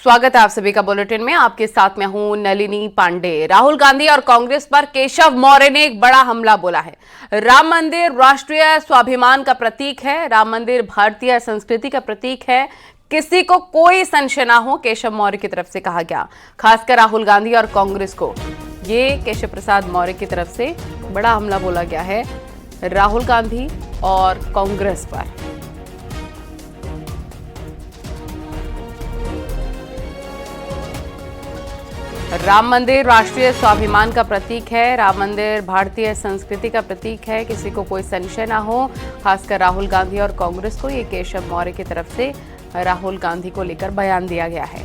स्वागत है आप सभी का बुलेटिन में। आपके साथ मैं हूं नलिनी पांडे। राहुल गांधी और कांग्रेस पर केशव मौर्य ने एक बड़ा हमला बोला है। राम मंदिर राष्ट्रीय स्वाभिमान का प्रतीक है, राम मंदिर भारतीय संस्कृति का प्रतीक है, किसी को कोई संशय ना हो, केशव मौर्य की तरफ से कहा गया। खासकर राहुल गांधी और कांग्रेस को ये केशव प्रसाद मौर्य की तरफ से बड़ा हमला बोला गया है राहुल गांधी और कांग्रेस पर। राम मंदिर राष्ट्रीय स्वाभिमान का प्रतीक है, राम मंदिर भारतीय संस्कृति का प्रतीक है, किसी को कोई संशय ना हो। खासकर राहुल गांधी और कांग्रेस को ये केशव मौर्य की तरफ से राहुल गांधी को लेकर बयान दिया गया है।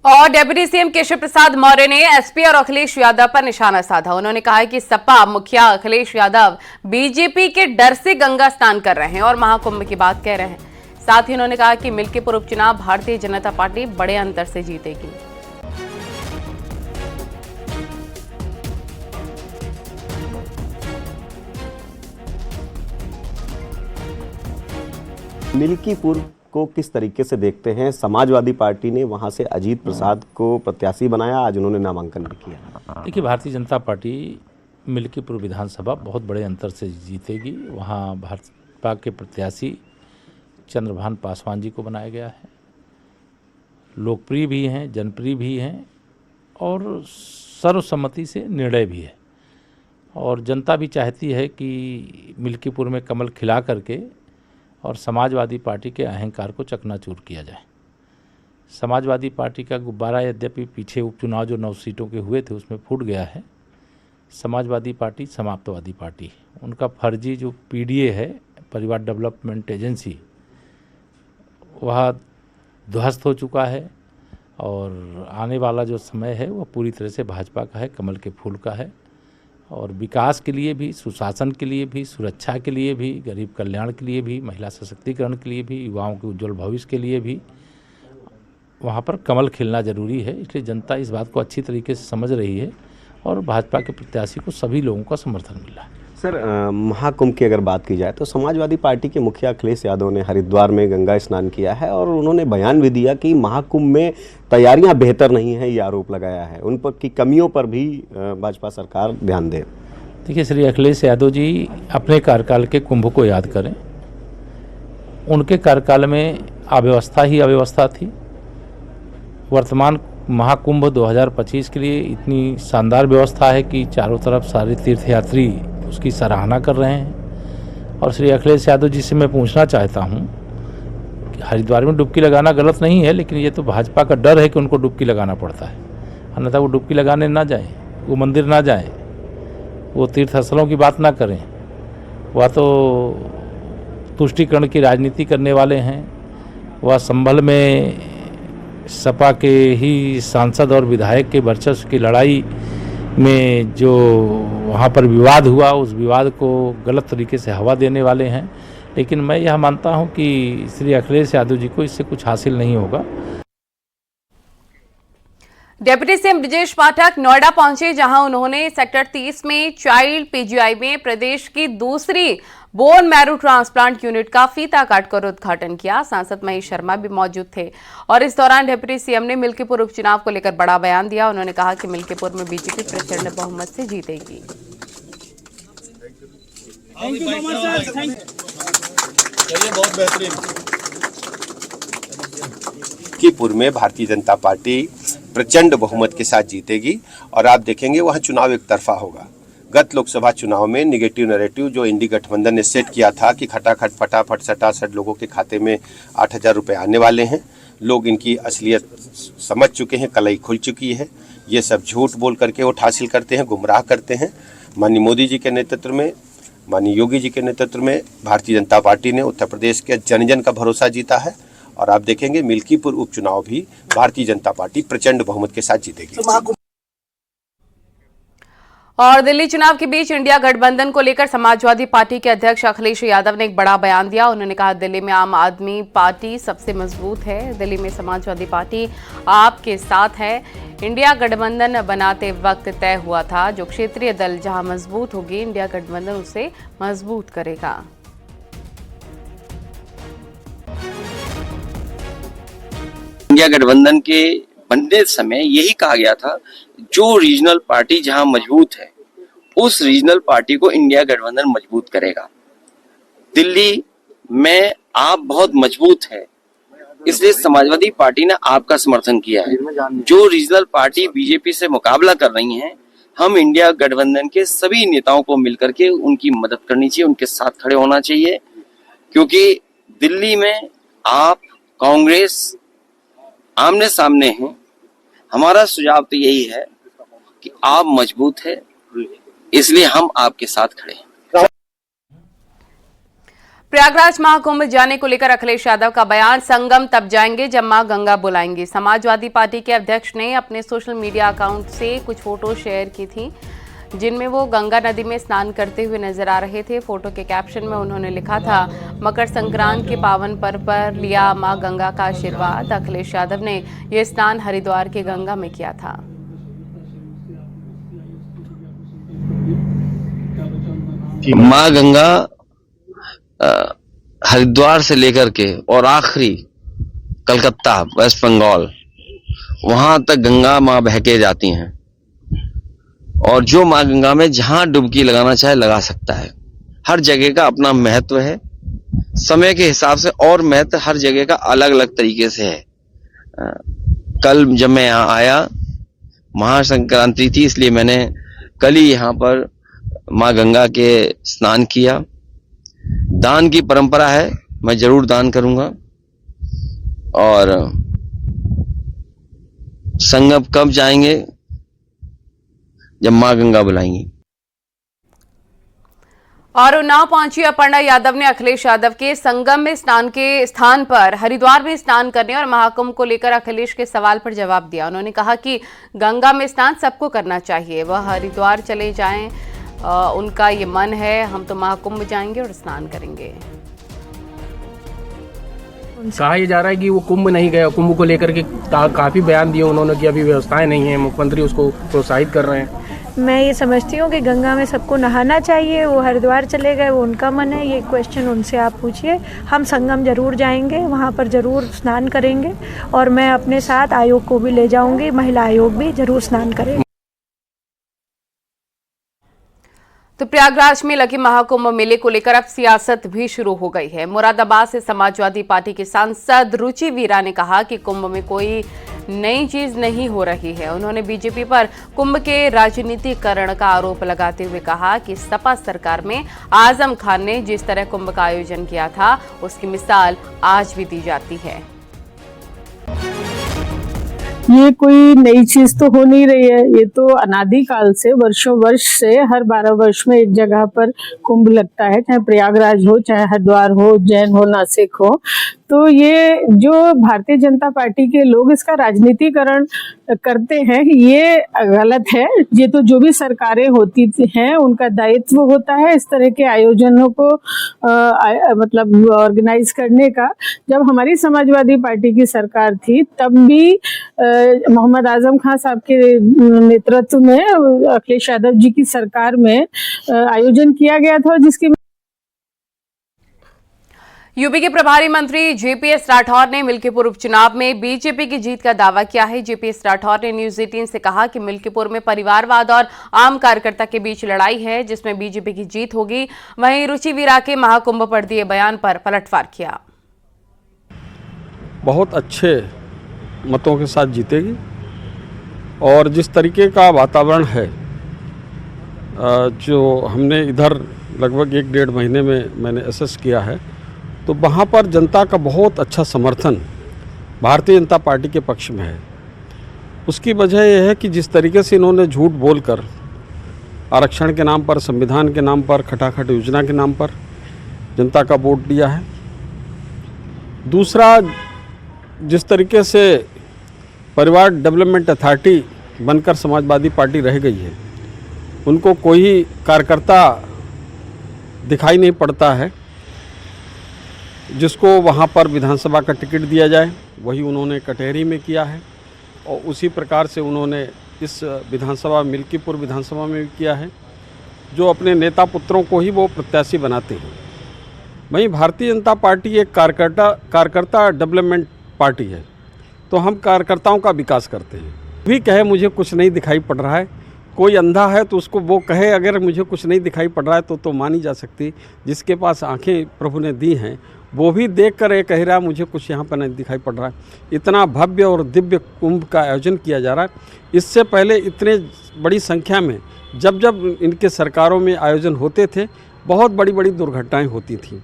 और डिप्टी सीएम केशव प्रसाद मौर्य ने एसपी और अखिलेश यादव पर निशाना साधा। उन्होंने कहा है कि सपा मुखिया अखिलेश यादव बीजेपी के डर से गंगा स्नान कर रहे हैं और महाकुंभ की बात कह रहे हैं। साथ ही उन्होंने कहा कि मिल्कीपुर उपचुनाव भारतीय जनता पार्टी बड़े अंतर से जीतेगी। मिल्कीपुर को किस तरीके से देखते हैं? समाजवादी पार्टी ने वहां से अजीत प्रसाद को प्रत्याशी बनाया, आज उन्होंने नामांकन भी किया। देखिए, भारतीय जनता पार्टी मिल्कीपुर विधानसभा बहुत बड़े अंतर से जीतेगी। वहां भाजपा के प्रत्याशी चंद्रभान पासवान जी को बनाया गया है। लोकप्रिय भी हैं, जनप्रिय भी हैं और सर्वसम्मति से निर्णय भी है। और जनता भी चाहती है कि मिल्कीपुर में कमल खिला करके और समाजवादी पार्टी के अहंकार को चकनाचूर किया जाए। समाजवादी पार्टी का गुब्बारा यद्यपि पीछे उपचुनाव जो 9 सीटों के हुए थे उसमें फूट गया है। समाजवादी पार्टी समाप्तवादी पार्टी, उनका फर्जी जो पीडीए है, परिवार डेवलपमेंट एजेंसी, वह ध्वस्त हो चुका है और आने वाला जो समय है वह पूरी तरह से भाजपा का है, कमल के फूल का है। और विकास के लिए भी, सुशासन के लिए भी, सुरक्षा के लिए भी, गरीब कल्याण के लिए भी, महिला सशक्तिकरण के लिए भी, युवाओं के उज्जवल भविष्य के लिए भी वहाँ पर कमल खिलना जरूरी है। इसलिए जनता इस बात को अच्छी तरीके से समझ रही है और भाजपा के प्रत्याशी को सभी लोगों का समर्थन मिल रहा है। सर, महाकुंभ की अगर बात की जाए तो समाजवादी पार्टी के मुखिया अखिलेश यादव ने हरिद्वार में गंगा स्नान किया है और उन्होंने बयान भी दिया कि महाकुंभ में तैयारियां बेहतर नहीं है, ये आरोप लगाया है। उन पर की कमियों पर भी भाजपा सरकार ध्यान दे। देखिए, श्री अखिलेश यादव जी अपने कार्यकाल के कुंभ को याद करें। उनके कार्यकाल में अव्यवस्था ही अव्यवस्था थी। वर्तमान महाकुंभ 2025 के लिए इतनी शानदार व्यवस्था है कि चारों तरफ सारे तीर्थयात्री उसकी सराहना कर रहे हैं। और श्री अखिलेश यादव जी से मैं पूछना चाहता हूं कि हरिद्वार में डुबकी लगाना गलत नहीं है, लेकिन ये तो भाजपा का डर है कि उनको डुबकी लगाना पड़ता है। अन्यथा वो डुबकी लगाने ना जाएं, वो मंदिर ना जाएं, वो तीर्थ स्थलों की बात ना करें। वह तो तुष्टीकरण की राजनीति करने वाले हैं। वह संभल में सपा के ही सांसद और विधायक के वर्चस्व की लड़ाई में जो वहाँ पर विवाद हुआ, उस विवाद को गलत तरीके से हवा देने वाले हैं। लेकिन मैं यह मानता हूँ कि श्री अखिलेश यादव जी को इससे कुछ हासिल नहीं होगा। डिप्टी सीएम ब्रजेश पाठक नोएडा पहुंचे, जहां उन्होंने सेक्टर 30 में चाइल्ड पीजीआई में प्रदेश की दूसरी बोन मैरो ट्रांसप्लांट यूनिट का फीता काटकर उद्घाटन किया। सांसद महेश शर्मा भी मौजूद थे और इस दौरान डिप्टी सीएम ने मिल्कीपुर उपचुनाव को लेकर बड़ा बयान दिया। उन्होंने कहा कि मिल्कीपुर में बीजेपी प्रचंड बहुमत से जीतेगी। बहुत बेहतरीन। मिल्कीपुर में भारतीय जनता पार्टी प्रचंड बहुमत के साथ जीतेगी और आप देखेंगे वहां चुनाव एक तरफा होगा। गत लोकसभा चुनाव में निगेटिव नैरेटिव जो इंडी गठबंधन ने सेट किया था कि खटाखट फटाफट सटासट लोगों के खाते में 8,000 रुपए आने वाले हैं, लोग इनकी असलियत समझ चुके हैं, कलई खुल चुकी है। ये सब झूठ बोल करके वोट हासिल करते हैं, गुमराह करते हैं। माननीय मोदी जी के नेतृत्व में, माननीय योगी जी के नेतृत्व में भारतीय जनता पार्टी ने उत्तर प्रदेश के जन जन का भरोसा जीता है और आप देखेंगे मिल्कीपुर उपचुनाव भी भारतीय जनता पार्टी प्रचंड बहुमत के साथ जीतेगी। और दिल्ली चुनाव के बीच इंडिया गठबंधन को लेकर समाजवादी पार्टी के अध्यक्ष अखिलेश यादव ने एक बड़ा बयान दिया। उन्होंने कहा, दिल्ली में आम आदमी पार्टी सबसे मजबूत है, दिल्ली में समाजवादी पार्टी आपके साथ है। इंडिया गठबंधन बनाते वक्त तय हुआ था, जो क्षेत्रीय दल जहां मजबूत होगी, इंडिया गठबंधन उसे मजबूत करेगा। इंडिया गठबंधन के बनते समय यही कहा गया था, जो रीजनल पार्टी जहां मजबूत है उस रीजनल पार्टी को इंडिया गठबंधन मजबूत करेगा। दिल्ली में आप बहुत मजबूत है, इसलिए समाजवादी पार्टी ने आपका समर्थन किया है। जो रीजनल पार्टी बीजेपी से मुकाबला कर रही हैं, हम इंडिया गठबंधन के सभी नेताओं को मिलकर के उनकी मदद करनी चाहिए, उनके साथ खड़े होना चाहिए, क्योंकि दिल्ली में आप कांग्रेस आमने सामने हैं। हमारा सुझाव तो यही है कि आप मजबूत है, इसलिए हम आपके साथ खड़े हैं। प्रयागराज महाकुंभ जाने को लेकर अखिलेश यादव का बयान, संगम तब जाएंगे जब मां गंगा बुलाएंगी। समाजवादी पार्टी के अध्यक्ष ने अपने सोशल मीडिया अकाउंट से कुछ फोटो शेयर की थी, जिनमें वो गंगा नदी में स्नान करते हुए नजर आ रहे थे। फोटो के कैप्शन में उन्होंने लिखा था, मकर संक्रांति के पावन पर्व पर लिया मां गंगा का आशीर्वाद। अखिलेश यादव ने यह स्नान हरिद्वार के गंगा में किया था। माँ गंगा हरिद्वार से लेकर के और आखिरी कलकत्ता, वेस्ट बंगाल, वहां तक गंगा माँ बह के जाती हैं। और जो माँ गंगा में जहां डुबकी लगाना चाहे लगा सकता है। हर जगह का अपना महत्व है, समय के हिसाब से, और महत्व हर जगह का अलग अलग तरीके से है। कल जब मैं यहाँ आया, महासंक्रांति थी, इसलिए मैंने कल ही यहाँ पर माँ गंगा के स्नान किया। दान की परंपरा है, मैं जरूर दान करूंगा। और संगम कब जाएंगे? जब माँ गंगा बुलाएंगी। और उन्नाव पहुंची अपर्णा यादव ने अखिलेश यादव के संगम में स्नान के स्थान पर हरिद्वार में स्नान करने और महाकुंभ को लेकर अखिलेश के सवाल पर जवाब दिया। उन्होंने कहा कि गंगा में स्नान सबको करना चाहिए, वह हरिद्वार चले जाएं, उनका ये मन है, हम तो महाकुंभ जाएंगे और स्नान करेंगे। कहा यह जा रहा है कि वो कुंभ नहीं गए, कुंभ को लेकर के काफी बयान दिए उन्होंने कि अभी व्यवस्थाएं नहीं है, मुख्यमंत्री उसको प्रोत्साहित कर रहे हैं। मैं ये समझती हूँ कि गंगा में सबको नहाना चाहिए, वो हरिद्वार चले गए, वो उनका मन है। ये क्वेश्चन उनसे आप पूछिए। हम संगम जरूर जाएंगे, वहाँ पर जरूर स्नान करेंगे, और मैं अपने साथ आयोग को भी ले जाऊंगी, महिला आयोग भी जरूर स्नान करेंगे। तो प्रयागराज में लगे महाकुंभ मेले को लेकर अब सियासत भी शुरू हो गई है। मुरादाबाद से समाजवादी पार्टी के सांसद रुचि वीरा ने कहा कि कुंभ में कोई नई चीज नहीं हो रही है। उन्होंने बीजेपी पर कुंभ के राजनीतिकरण का आरोप लगाते हुए कहा कि सपा सरकार में आजम खान ने जिस तरह कुंभ का आयोजन किया था, उसकी मिसाल आज भी दी जाती है। ये कोई नई चीज तो हो नहीं रही है, ये तो अनादिकाल से, वर्षों वर्ष से, हर 12 वर्ष में एक जगह पर कुंभ लगता है, चाहे प्रयागराज हो, चाहे हरिद्वार हो, उज्जैन हो, नासिक हो। तो ये जो भारतीय जनता पार्टी के लोग इसका राजनीतिकरण करते हैं, ये गलत है। ये तो जो भी सरकारें होती हैं उनका दायित्व होता है इस तरह के आयोजनों को मतलब ऑर्गेनाइज करने का। जब हमारी समाजवादी पार्टी की सरकार थी तब भी मोहम्मद आजम खान साहब के नेतृत्व में अखिलेश यादव जी की सरकार में आयोजन किया गया था, जिसकी यूपी के प्रभारी मंत्री जेपीएस राठौर ने मिल्कीपुर उपचुनाव में बीजेपी की जीत का दावा किया है। जेपीएस राठौर ने न्यूज 18 से कहा कि मिल्कीपुर में परिवारवाद और आम कार्यकर्ता के बीच लड़ाई है, जिसमें बीजेपी की जीत होगी। वहीं रुचि वीरा के महाकुंभ पर दिए बयान पर पलटवार किया। बहुत अच्छे मतों के साथ जीतेगी, और जिस तरीके का वातावरण है जो हमने इधर लगभग 1-1.5 महीने में मैंने असेस किया है, तो वहाँ पर जनता का बहुत अच्छा समर्थन भारतीय जनता पार्टी के पक्ष में है। उसकी वजह यह है कि जिस तरीके से इन्होंने झूठ बोलकर आरक्षण के नाम पर, संविधान के नाम पर, खटाखट योजना के नाम पर जनता का वोट दिया है। दूसरा, जिस तरीके से परिवार डेवलपमेंट अथॉरिटी बनकर समाजवादी पार्टी रह गई है, उनको कोई कार्यकर्ता दिखाई नहीं पड़ता है जिसको वहाँ पर विधानसभा का टिकट दिया जाए। वही उन्होंने कटहरी में किया है और उसी प्रकार से उन्होंने इस विधानसभा मिल्कीपुर विधानसभा में भी किया है, जो अपने नेता पुत्रों को ही वो प्रत्याशी बनाते हैं। वहीं भारतीय जनता पार्टी एक कार्यकर्ता डेवलपमेंट पार्टी है, तो हम कार्यकर्ताओं का विकास करते हैं। भी कहे मुझे कुछ नहीं दिखाई पड़ रहा है, कोई अंधा है तो उसको वो कहे अगर मुझे कुछ नहीं दिखाई पड़ रहा है तो मानी जा सकती। जिसके पास आंखें प्रभु ने दी हैं वो भी देख कर ये कह रहा है मुझे कुछ यहाँ पर नहीं दिखाई पड़ रहा है। इतना भव्य और दिव्य कुंभ का आयोजन किया जा रहा है। इससे पहले इतने बड़ी संख्या में जब इनके सरकारों में आयोजन होते थे, बहुत बड़ी बड़ी दुर्घटनाएं होती थी।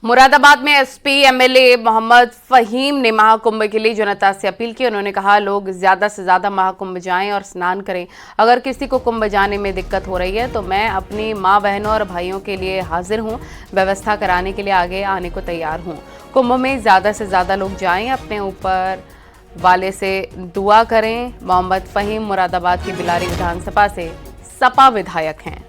मुरादाबाद में एसपी एमएलए मोहम्मद फहीम ने महाकुंभ के लिए जनता से अपील की। उन्होंने कहा लोग ज्यादा से ज्यादा महाकुंभ जाएं और स्नान करें। अगर किसी को कुंभ जाने में दिक्कत हो रही है तो मैं अपनी मां बहनों और भाइयों के लिए हाजिर हूं, व्यवस्था कराने के लिए आगे आने को तैयार हूं। कुंभ में ज्यादा से ज्यादा लोग जाएं, अपने ऊपर वाले से दुआ करें। मोहम्मद फहीम मुरादाबाद की बिलारी विधानसभा से सपा विधायक हैं।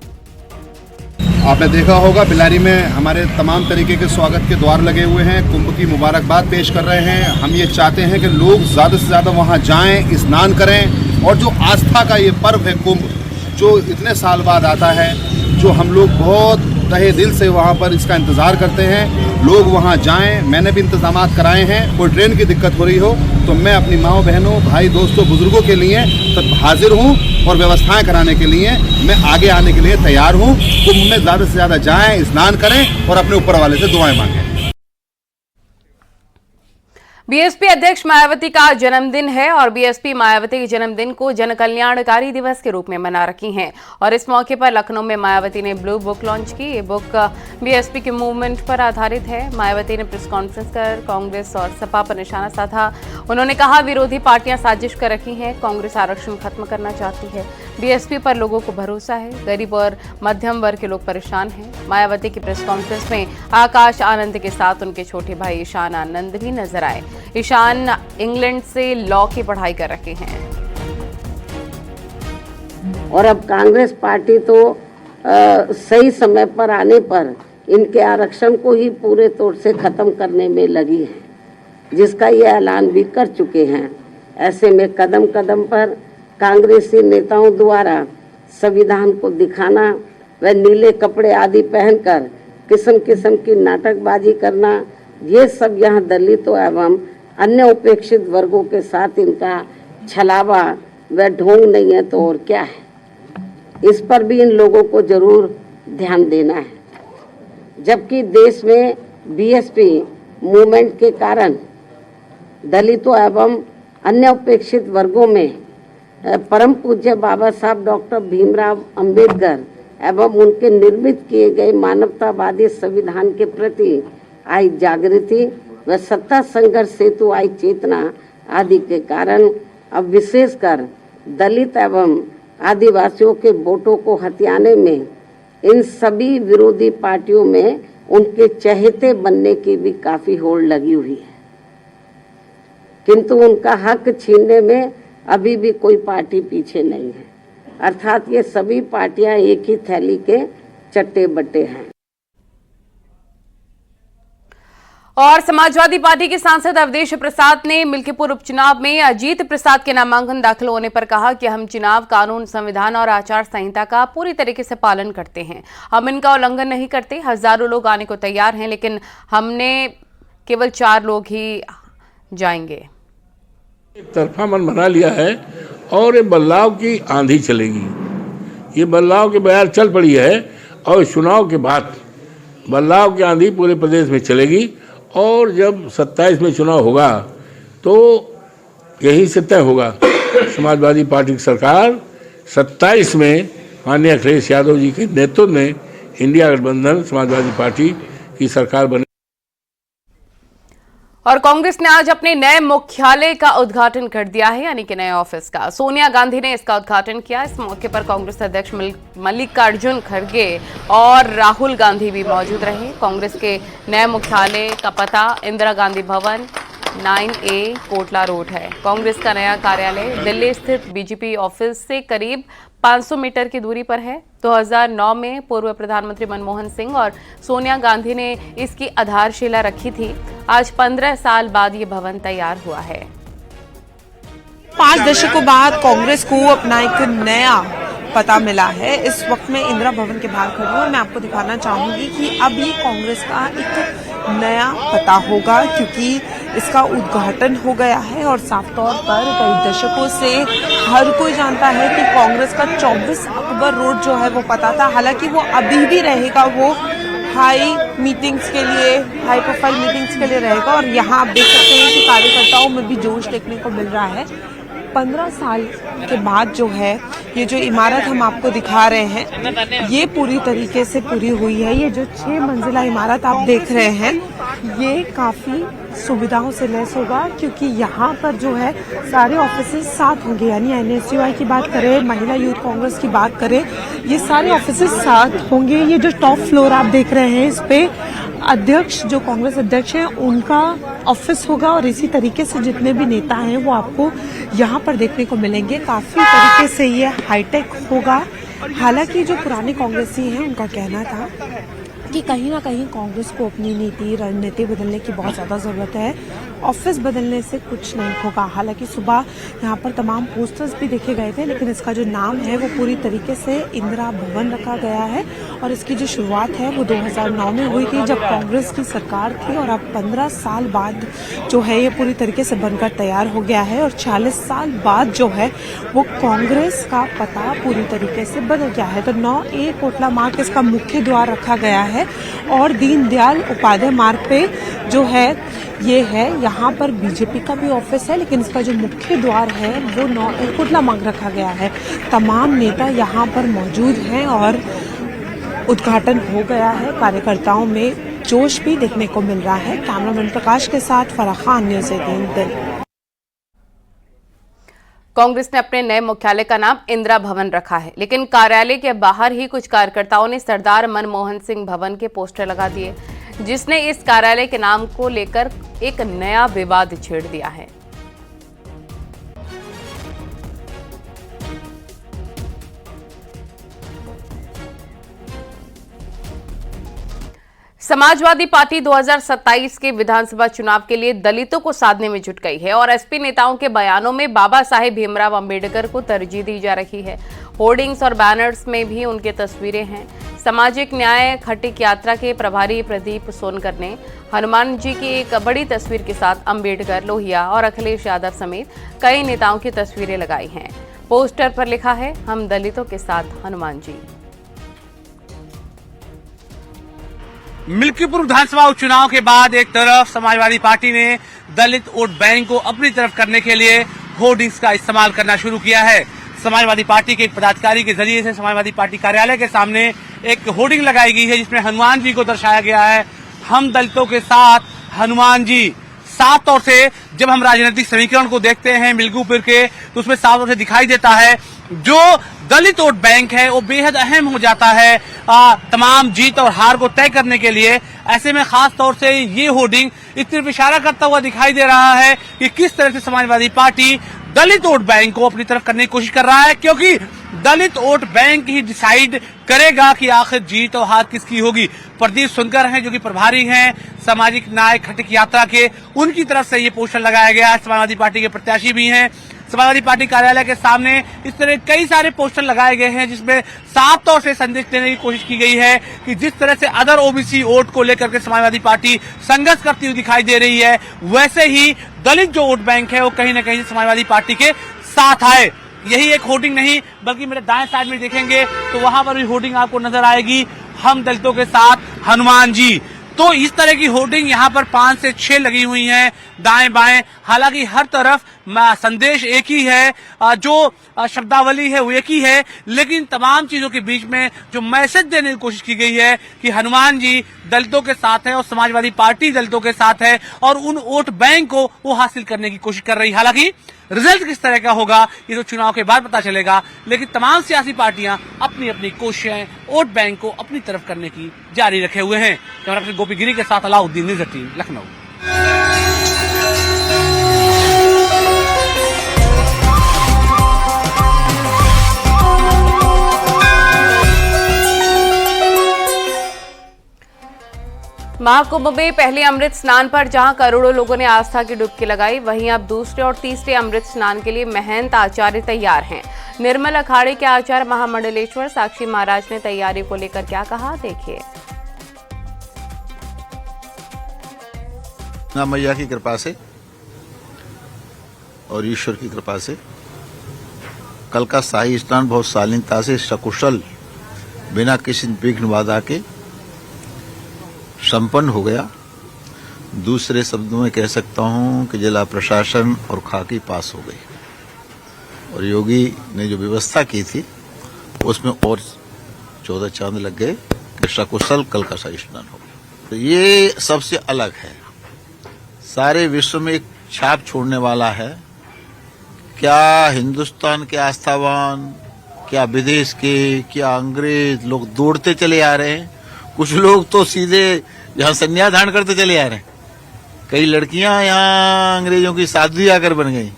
आपने देखा होगा बिलारी में हमारे तमाम तरीके के स्वागत के द्वार लगे हुए हैं, कुंभ की मुबारकबाद पेश कर रहे हैं। हम ये चाहते हैं कि लोग ज़्यादा से ज़्यादा वहाँ जाएं, स्नान करें और जो आस्था का ये पर्व है कुंभ, जो इतने साल बाद आता है, जो हम लोग बहुत तहे दिल से वहाँ पर इसका इंतज़ार करते हैं, लोग वहाँ जाएं। मैंने भी इंतजामात कराए हैं। कोई ट्रेन की दिक्कत हो रही हो तो मैं अपनी माँओं बहनों भाई दोस्तों बुजुर्गों के लिए तब हाजिर हूँ और व्यवस्थाएं कराने के लिए मैं आगे आने के लिए तैयार हूँ। कुंभ में ज़्यादा से ज़्यादा जाएं, स्नान करें और अपने ऊपर वाले से दुआएं मांगें। बीएसपी अध्यक्ष मायावती का जन्मदिन है और बीएसपी मायावती के जन्मदिन को जन कल्याणकारी दिवस के रूप में मना रखी हैं और इस मौके पर लखनऊ में मायावती ने ब्लू बुक लॉन्च की। ये बुक बीएसपी के मूवमेंट पर आधारित है। मायावती ने प्रेस कॉन्फ्रेंस कर कांग्रेस और सपा पर निशाना साधा। उन्होंने कहा विरोधी पार्टियां साजिश कर रखी हैं, कांग्रेस आरक्षण खत्म करना चाहती है। बीएसपी पर लोगों को भरोसा है, गरीब और मध्यम वर्ग के लोग परेशान हैं। मायावती की प्रेस कॉन्फ्रेंस में आकाश आनंद के साथ उनके छोटे भाई ईशान आनंद भी नजर आए। ईशान इंग्लैंड से लॉ की पढ़ाई कर रखे हैं। और अब कांग्रेस पार्टी तो सही समय पर आने पर इनके आरक्षण को ही पूरे तौर से खत्म करने में लगी है, जिसका ये ऐलान भी कर चुके हैं। ऐसे में कदम कदम पर कांग्रेसी नेताओं द्वारा संविधान को दिखाना व नीले कपड़े आदि पहनकर किस्म किस्म की नाटकबाजी करना, ये सब यहाँ दलितों एवं अन्य उपेक्षित वर्गों के साथ इनका छलावा व ढोंग नहीं है तो और क्या है। इस पर भी इन लोगों को जरूर ध्यान देना है। जबकि देश में बीएसपी मूवमेंट के कारण दलितों एवं अन्य उपेक्षित वर्गों में परम पूज्य बाबा साहब डॉक्टर भीमराव अंबेडकर एवं उनके निर्मित किए गए मानवतावादी संविधान के प्रति आई जागृति व सत्ता संघर्ष हेतु आई चेतना आदि के कारण अब विशेषकर दलित एवं आदिवासियों के वोटों को हथियाने में इन सभी विरोधी पार्टियों में उनके चहेते बनने की भी काफी होड़ लगी हुई है, किंतु उनका हक छीनने में अभी भी कोई पार्टी पीछे नहीं है। अर्थात ये सभी पार्टियां एक ही थैली के चट्टे बट्टे हैं। और समाजवादी पार्टी के सांसद अवधेश प्रसाद ने मिल्कीपुर उपचुनाव में अजीत प्रसाद के नामांकन दाखिल होने पर कहा कि हम चुनाव कानून, संविधान और आचार संहिता का पूरी तरीके से पालन करते हैं, हम इनका उल्लंघन नहीं करते। हजारों लोग आने को तैयार हैं, लेकिन हमने केवल 4 लोग ही जाएंगे। एक तरफा मन बना लिया है और ये बदलाव की आंधी चलेगी। ये बदलाव की बयार चल पड़ी है और चुनाव के बाद बदलाव की आंधी पूरे प्रदेश में चलेगी और जब 27 में चुनाव होगा तो यही से तय होगा। समाजवादी पार्टी की सरकार 27 में माननीय अखिलेश यादव जी के नेतृत्व में इंडिया गठबंधन समाजवादी पार्टी की सरकार बने। और कांग्रेस ने आज अपने नए मुख्यालय का उद्घाटन कर दिया है, यानी कि नए ऑफिस का। सोनिया गांधी ने इसका उद्घाटन किया। इस मौके पर कांग्रेस अध्यक्ष मल्लिकार्जुन खड़गे और राहुल गांधी भी मौजूद रहे। कांग्रेस के नए मुख्यालय का पता इंदिरा गांधी भवन, 9A कोटला रोड है। कांग्रेस का नया कार्यालय दिल्ली स्थित बीजेपी ऑफिस से करीब 500 मीटर की दूरी पर है। 2009 में पूर्व प्रधानमंत्री मनमोहन सिंह और सोनिया गांधी ने इसकी आधारशिला रखी थी। आज 15 साल बाद ये भवन तैयार हुआ है। 5 दशकों बाद कांग्रेस को अपना एक नया पता मिला है। इस वक्त में इंदिरा भवन के बाहर खड़ी हूं और मैं आपको दिखाना चाहूंगी कि अब ये कांग्रेस का एक नया पता होगा, क्योंकि इसका उद्घाटन हो गया है और साफ तौर पर कई दशकों से हर कोई जानता है कि कांग्रेस का 24 अकबर रोड जो है वो पता था। हालांकि वो अभी भी रहेगा, वो हाई मीटिंग्स के लिए, हाई प्रोफाइल मीटिंग्स के लिए रहेगा। और यहाँ आप देख सकते हैं कि कार्यकर्ताओं में भी जोश देखने को मिल रहा है। 15 साल के बाद जो है ये जो इमारत हम आपको दिखा रहे हैं, ये पूरी तरीके से पूरी हुई है। ये जो 6 मंजिला इमारत आप देख रहे हैं, ये काफी सुविधाओं से लैस होगा, क्योंकि यहाँ पर जो है सारे ऑफिसेज साथ होंगे। यानी NSUI की बात करें, महिला यूथ कांग्रेस की बात करें, ये सारे ऑफिसेज साथ होंगे। ये जो टॉप फ्लोर आप देख रहे हैं, इस पे अध्यक्ष, जो कांग्रेस अध्यक्ष हैं, उनका ऑफिस होगा और इसी तरीके से जितने भी नेता हैं वो आपको यहाँ पर देखने को मिलेंगे। काफी तरीके से ये हाईटेक होगा। हालांकि जो पुराने कांग्रेसी हैं उनका कहना था कि कहीं ना कहीं कांग्रेस को अपनी नीति, रणनीति बदलने की बहुत ज्यादा जरूरत है। ऑफिस बदलने से कुछ नहीं होगा। हालांकि सुबह यहाँ पर तमाम पोस्टर्स भी देखे गए थे, लेकिन इसका जो नाम है वो पूरी तरीके से इंदिरा भवन रखा गया है। और इसकी जो शुरुआत है वो 2009 में हुई थी, जब कांग्रेस की सरकार थी। और अब 15 साल बाद जो है ये पूरी तरीके से बनकर तैयार हो गया है। और 40 साल बाद जो है वो कांग्रेस का पता पूरी तरीके से बदल गया है। तो 9A कोटला मार्ग इसका मुख्य द्वार रखा गया है। और दीनदयाल उपाध्याय मार्ग पे जो है ये है, यहाँ पर बीजेपी का भी ऑफिस है, लेकिन इसका जो मुख्य द्वार है वो 9A कोटला मार्ग रखा गया है। तमाम नेता यहाँ पर मौजूद हैं और उद्घाटन हो गया है। कार्यकर्ताओं में जोश भी देखने को मिल रहा है। कैमरामैन प्रकाश के साथ फराह खान, न्यूज़ 18 दिल्ली। कांग्रेस ने अपने नए मुख्यालय का नाम इंदिरा भवन रखा है, लेकिन कार्यालय के बाहर ही कुछ कार्यकर्ताओं ने सरदार मनमोहन सिंह भवन के पोस्टर लगा दिए, जिसने इस कार्यालय के नाम को लेकर एक नया विवाद छेड़ दिया है। समाजवादी पार्टी 2027 के विधानसभा चुनाव के लिए दलितों को साधने में जुट गई है और एसपी नेताओं के बयानों में बाबा साहेब भीमराव अंबेडकर को तरजीह दी जा रही है। होर्डिंग्स और बैनर्स में भी उनकी तस्वीरें हैं। सामाजिक न्याय खटिक यात्रा के प्रभारी प्रदीप सोनकर ने हनुमान जी की एक बड़ी तस्वीर के साथ अंबेडकर, लोहिया और अखिलेश यादव समेत कई नेताओं की तस्वीरें लगाई हैं। पोस्टर पर लिखा है, हम दलितों के साथ हनुमान जी। मिल्कीपुर विधानसभा उपचुनाव के बाद एक तरफ समाजवादी पार्टी ने दलित वोट बैंक को अपनी तरफ करने के लिए होर्डिंग्स का इस्तेमाल करना शुरू किया है। समाजवादी पार्टी के एक पदाधिकारी के जरिए से समाजवादी पार्टी कार्यालय के सामने एक होर्डिंग लगाई गई है, जिसमें हनुमान जी को दर्शाया गया है, हम दलितों के साथ हनुमान जी। साफ तौर से जब हम राजनीतिक समीकरण को देखते हैं मिल्कीपुर के, तो उसमें साफ तौर से दिखाई देता है जो दलित वोट बैंक है वो बेहद अहम हो जाता है तमाम जीत और हार को तय करने के लिए। ऐसे में खास तौर से ये होर्डिंग इस तरफ इशारा करता हुआ दिखाई दे रहा है कि किस तरह से समाजवादी पार्टी दलित वोट बैंक को अपनी तरफ करने की कोशिश कर रहा है, क्योंकि दलित वोट बैंक ही डिसाइड करेगा कि आखिर जीत और हार किसकी होगी। प्रदीप सोनकर हैं जो कि प्रभारी हैं सामाजिक न्याय खटिक यात्रा के, उनकी तरफ से ये पोस्टर लगाया गया है। समाजवादी पार्टी के प्रत्याशी भी हैं। समाजवादी पार्टी कार्यालय के सामने इस तरह कई सारे पोस्टर लगाए गए हैं, जिसमें साफ तौर से संदेश देने की कोशिश की गई है कि जिस तरह से अदर ओबीसी वोट को लेकर के समाजवादी पार्टी संघर्ष करती हुई दिखाई दे रही है, वैसे ही दलित जो वोट बैंक है वो कहीं न कहीं समाजवादी पार्टी के साथ आए। यही एक होर्डिंग नहीं, बल्कि मेरे दाएं साइड में देखेंगे तो वहां पर भी होर्डिंग आपको नजर आएगी, हम दलितों के साथ हनुमान जी। तो इस तरह की होर्डिंग यहाँ पर 5 से 6 लगी हुई हैं दाएं बाएं। हालांकि हर तरफ संदेश एक ही है, जो शब्दावली है वो एक ही है, लेकिन तमाम चीजों के बीच में जो मैसेज देने की कोशिश की गई है कि हनुमान जी दलितों के साथ है और समाजवादी पार्टी दलितों के साथ है और उन वोट बैंक को वो हासिल करने की कोशिश कर रही है। हालांकि रिजल्ट किस तरह का होगा ये तो चुनाव के बाद पता चलेगा, लेकिन तमाम सियासी पार्टियां अपनी अपनी कोशिशें वोट बैंक को अपनी तरफ करने की जारी रखे हुए हैं। कैमरा पर्सन गोपी गिरी के साथ अलाउद्दीन, न्यूज़ 18 लखनऊ। महाकुंभ में पहले अमृत स्नान पर जहां करोड़ों लोगों ने आस्था की डुबकी लगाई, वहीं अब दूसरे और तीसरे अमृत स्नान के लिए महंत आचार्य तैयार हैं। निर्मल अखाड़े के आचार्य महामंडलेश्वर साक्षी महाराज ने तैयारी को लेकर क्या कहा, देखिए। मैया की कृपा से और ईश्वर की कृपा से कल का शाही स्नान बहुत शालीनता से सकुशल बिना किसी विघ्न बाधा के संपन्न हो गया। दूसरे शब्दों में कह सकता हूं कि जिला प्रशासन और खाकी पास हो गई और योगी ने जो व्यवस्था की थी उसमें और 14 चांद लग गए कि सकुशल कल का शाही स्नान हो गया। तो ये सबसे अलग है, सारे विश्व में एक छाप छोड़ने वाला है। क्या हिंदुस्तान के आस्थावान, क्या विदेश के, क्या अंग्रेज लोग दौड़ते चले आ रहे हैं। कुछ लोग तो सीधे यहाँ संन्यास धारण करते चले आ रहे हैं। कई लड़कियां यहाँ अंग्रेजों की साध्वी आकर बन गई,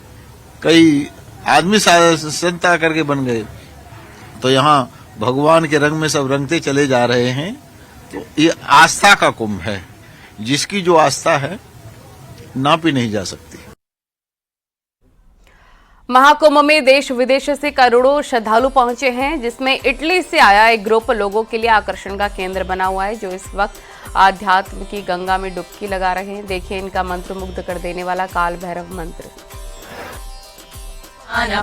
कई आदमी संत आकर के बन गए। तो यहाँ भगवान के रंग में सब रंगते चले जा रहे हैं। तो ये आस्था का कुंभ है, जिसकी जो आस्था है नापी नहीं जा सकती। महाकुंभ में देश विदेश से करोड़ों श्रद्धालु पहुंचे हैं, जिसमें इटली से आया एक ग्रुप लोगों के लिए आकर्षण का केंद्र बना हुआ है, जो इस वक्त आध्यात्म की गंगा में डुबकी लगा रहे हैं। देखिए इनका मंत्रमुग्ध कर देने वाला काल भैरव मंत्र।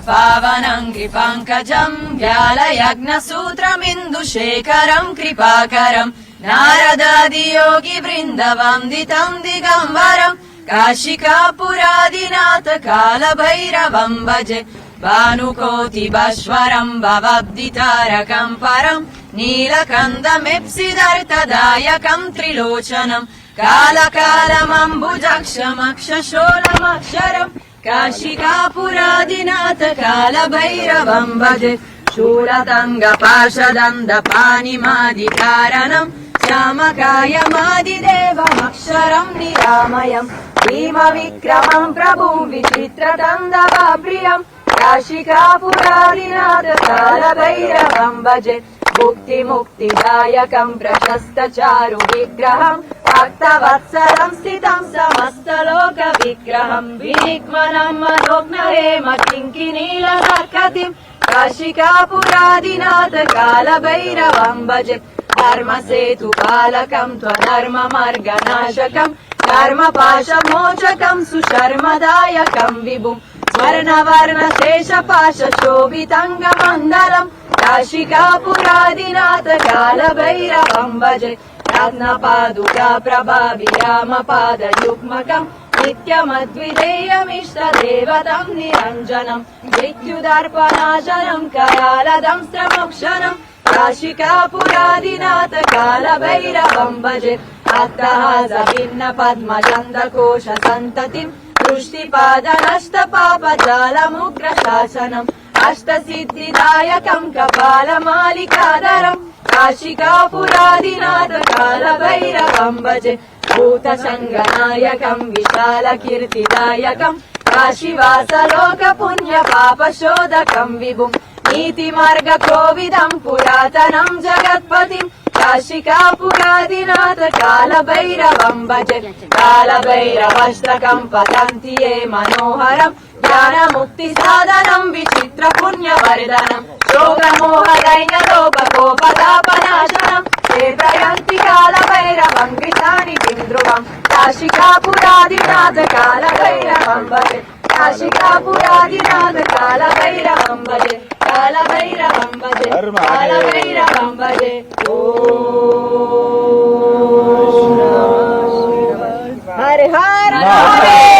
पावनं कृपांकजं व्यालयज्ञसूत्रमिन्दुशेखरं कृपाकरं नारदादियोगी वृन्दवन्दितं दिगम्बरं काशिकापुरादिनाथ कालभैरवं भजे भानुकोटिभास्वरं भवद्दितारकं परं नीलकण्ठमेप्सिदर्थदायकं त्रिलोचनं कालकालमम्बुजक्षमक्षशोलमक्षरं काशिकापुरादिनाथ कालभैरवं भजे शूलतङ्गपाशदन्दपानिमादिकारणं श्यामकायमादिदेवमक्षरं निरामयं भीमविक्रमं प्रभुं विचित्रतन्दवाप्रियं काशिकापुरादिनाथ कालभैरवं भजे मुक्तिदायकं प्रशस्तचारुविग्रहं भक्तवत्सलं स्थितं समस्तलोकविग्रहं विनिग्मनं मनोज्ञहेम किङ्किणीलहर्कटिं काशिकापुरादिनाथ कालभैरवं भजे धर्मसेतुपालकं त्वधर्ममार्गनाशकं कर्मपाशमोचकं सुशर्मदायकं विभुं स्वर्णवर्णशेषपाशशोभितङ्गमण्डलं काशिकापुरादिनाथ कालभैरवं भजे रत्नपादुका प्रभाविरामपादयुग्मकं नित्यमद्विधेयमिष्टदेवतं निरञ्जनं मृत्युदर्पणाशनं करालदंस्त्रमोक्षणं काशिकापुरादिनाथ कालभैरवं भजे अट्टहासभिन्न पद्मचन्दकोश सन्ततिं दृष्टिपादनष्टपापजालमुग्रशासनम् अष्टसिद्धिदायकं कपालमालिकाधरं काशिकापुरादिनाथ कालभैरवं भजे भूतसङ्गनायकं विशालकीर्तिदायकं काशीवासलोकपुण्यपापशोधकं विभुं नीतिमार्गकोविदं पुरातनं जगत्पतिं काशिकापुरादिनाथ कालभैरवं भजे कालभैरवाष्टकं पठन्ति ये मनोहरं ज्ञानमुक्तिसाधनं विचित्रपुण्यवर्धनं शोकमोहदैन्यलोककोपतापनाशनं ते प्रयन्ति कालभैरवं कृतानि किं ध्रुवं काशिकापुरादिनाथ कालभैरवं भजे काशिकापुरादिनाथ कालभैरवं भजे कालभैरवं भजे कालभैरवं भजे हर हर महादेव।